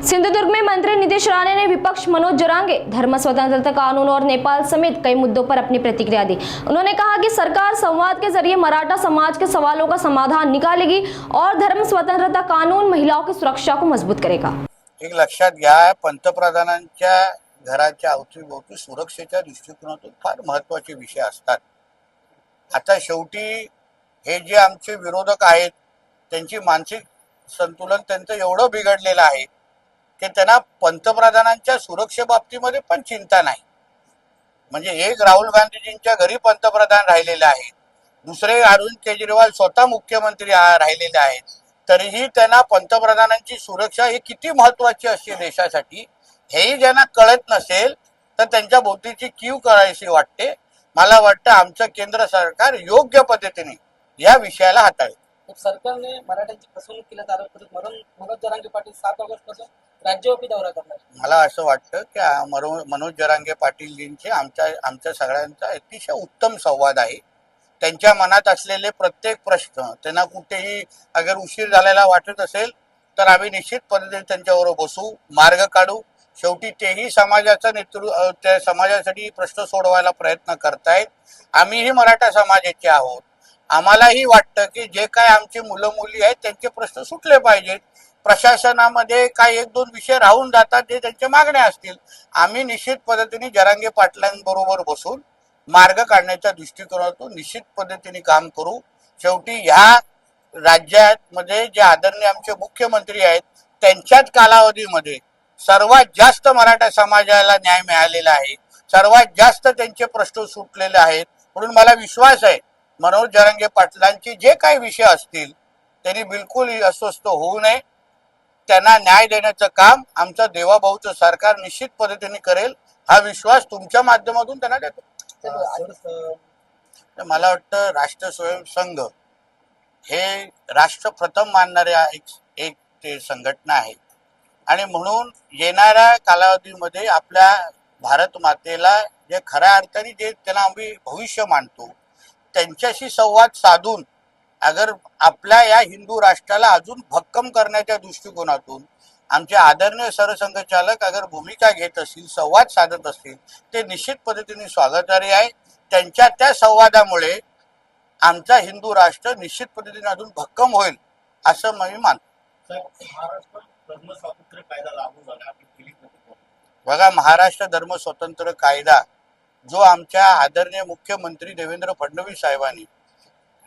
सिंधुदुर्ग में मंत्री नीतीश राणे ने विपक्ष मनोज जरांगे, धर्म स्वतंत्रता कानून और नेपाल समेत कई मुद्दों पर अपनी प्रतिक्रिया दी। उन्होंने कहा कि सरकार संवाद के जरिए मराठा समाज के सवालों का समाधान निकालेगी और धर्म स्वतंत्रता कानून महिलाओं की सुरक्षा को मजबूत करेगा। एक लक्षात घ्या, पंतप्रधानांच्या घराच्या अवतीभोवती सुरक्षेच्या दृष्टिकोनातून फार महत्त्वाचे विषय असतात। आता शेवटी हे जे आमचे विरोधक आहेत त्यांची मानसिक संतुलन त्यांचं एवढं बिघडलेलं आहे की त्यांना पंतप्रधानांच्या सुरक्षेबाबतीमध्ये पण चिंता नाही। म्हणजे एक राहुल गांधीजींच्या घरी पंतप्रधान राहिलेले आहेत, दुसरे अरविंद केजरीवाल स्वतः मुख्यमंत्री राहिलेले आहेत, तरीही त्यांना पंतप्रधानांची सुरक्षा ही किती महत्त्वाची असते देशासाठी हेही ज्यांना कळत नसेल तर त्यांच्या भोवतीची कीव करायची वाटते। मला वाटतं आमचं केंद्र सरकार योग्य पद्धतीने या विषयाला हाताळेल। सरकारने मराठ्यांची फसवणूक केल्याचा आरोप करत मनोज जरांगे पाटील 7 ऑगस्ट पासून राज्यव्यापी दौरा करणार। मला असं वाटतं की मनोज जरांगे पाटीलजींचे आमच्या सगळ्यांचा अतिशय उत्तम संवाद आहे। त्यांच्या मनात असलेले प्रत्येक प्रश्न त्यांना कुठेही अगर उशीर झालेला वाटत असेल तर आम्ही निश्चित पद्धतीने त्यांच्याबरोबर बसू, मार्ग काढू। शेवटी तेही समाजाचं नेतृत्व त्या समाजासाठी प्रश्न सोडवायला प्रयत्न करतायत। आम्हीही मराठा समाजाचे आहोत, आम्हालाही वाटतं की जे काय आमची मुलं मुली आहेत त्यांचे प्रश्न सुटले पाहिजेत। प्रशासनामध्ये काही एक दोन विषय राहून जातात जे त्यांच्या मागण्या असतील, आम्ही निश्चित पद्धतीने जरांगे पाटलांबरोबर बसून मार्ग काढण्याच्या दृष्टिकोनातून निश्चित पद्धतीने काम करू। शेवटी ह्या राज्यामध्ये जे आदरणीय आमचे मुख्यमंत्री आहेत त्यांच्याच कालावधीमध्ये सर्वात जास्त मराठा समाजाला न्याय मिळालेला आहे, सर्वात जास्त त्यांचे प्रश्न सुटलेले आहेत। म्हणून मला विश्वास आहे मनोज जरांगे पाटलांचे जे काही विषय असतील त्यांनी बिलकुल अस्वस्थ होऊ नये, त्यांना न्याय देण्याचं काम आमचं देवाभाऊचं सरकार निश्चित पद्धतीने करेल हा विश्वास तुमच्या माध्यमातून त्यांना देतो। मला वाटतं राष्ट्र स्वयंसंघ हे राष्ट्र प्रथम मानणारे एक ते संघटना आहे आणि म्हणून येणाऱ्या कालावधीमध्ये आपल्या भारत मातेला जे खऱ्या अर्थाने जे त्यांना आम्ही भविष्य मानतो त्यांच्याशी संवाद साधून अगर आपल्या या हिंदू राष्ट्राला अजून भक्कम करण्याच्या दृष्टिकोनातून आमचे आदरणीय सरसंघचालक अगर भूमिका घेत असतील, संवाद साधत असतील ते निश्चित पद्धतीने स्वागतार्ह आहे। त्यांच्या त्या संवादामुळे आमचा हिंदू राष्ट्र निश्चित पद्धतीने अजून भक्कम होईल असं मी मानतो। बघा, महाराष्ट्र धर्म स्वतंत्र कायदा जो आमच्या आदरणीय मुख्यमंत्री देवेंद्र फडणवीस साहेबांनी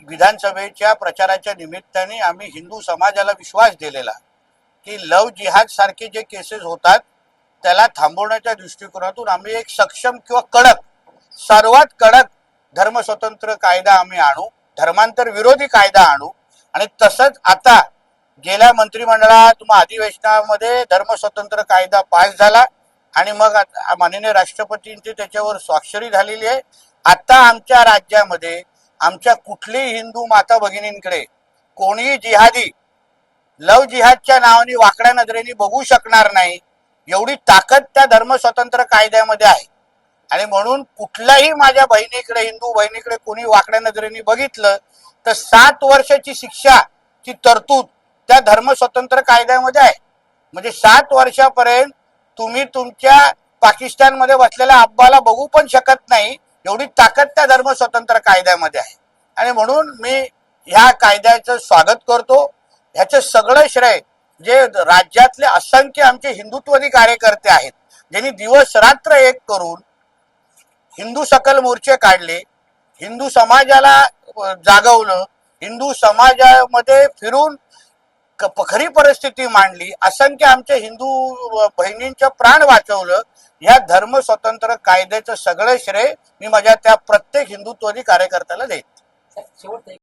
विधानसभेच्या प्रचाराच्या निमित्ताने आम्ही हिंदू समाजाला विश्वास दिलेला की लव जिहाद सारखे जे केसेस होतात त्याला थांबवण्याच्या दृष्टिकोनातून आम्ही एक सक्षम किंवा कडक, सर्वात कडक धर्म स्वतंत्र कायदा आम्ही आणू, धर्मांतर विरोधी कायदा आणू। आणि तसंच आता गेल्या मंत्रिमंडळात अधिवेशनामध्ये धर्म स्वतंत्र कायदा पास झाला आणि मग माननीय राष्ट्रपतींची त्याच्यावर स्वाक्षरी झालेली आहे। आता आमच्या राज्यामध्ये आमच्या कुठलीही हिंदू माता भगिनींकडे कोणीही जिहादी लव जिहादच्या नावाने वाकड्या नजरेने बघू शकणार नाही, एवढी ताकद त्या धर्म स्वतंत्र कायद्यामध्ये आहे। आणि म्हणून कुठल्याही माझ्या बहिणीकडे, हिंदू बहिणीकडे कोणी वाकड्या नजरेने बघितलं तर 7 वर्षाची शिक्षाची तरतूद त्या धर्म स्वतंत्र कायद्यामध्ये आहे। म्हणजे 7 वर्षापर्यंत तुम्ही तुमच्या पाकिस्तानमध्ये बसलेल्या अब्बाला बघू पण शकत नाही, एवढी ताकद त्या धर्म स्वतंत्र कायद्यामध्ये आहे। आणि म्हणून मी ह्या कायद्याचं स्वागत करतो। ह्याचं सगळं श्रेय जे राज्यातले असंख्य आमचे हिंदुत्ववादी कार्यकर्ते आहेत ज्यांनी दिवस रात्र एक करून हिंदू सकल मोर्चे काढले, हिंदू समाजाला जागवलं, हिंदू समाजामध्ये फिरून खरी परिस्थिती मांडली, असंख्य आमच्या हिंदू बहिणींचं प्राण वाचवलं। या धर्म स्वतंत्र कायद्याचं सगळं श्रेय मी माझ्या त्या प्रत्येक हिंदुत्ववादी कार्यकर्त्याला देईन।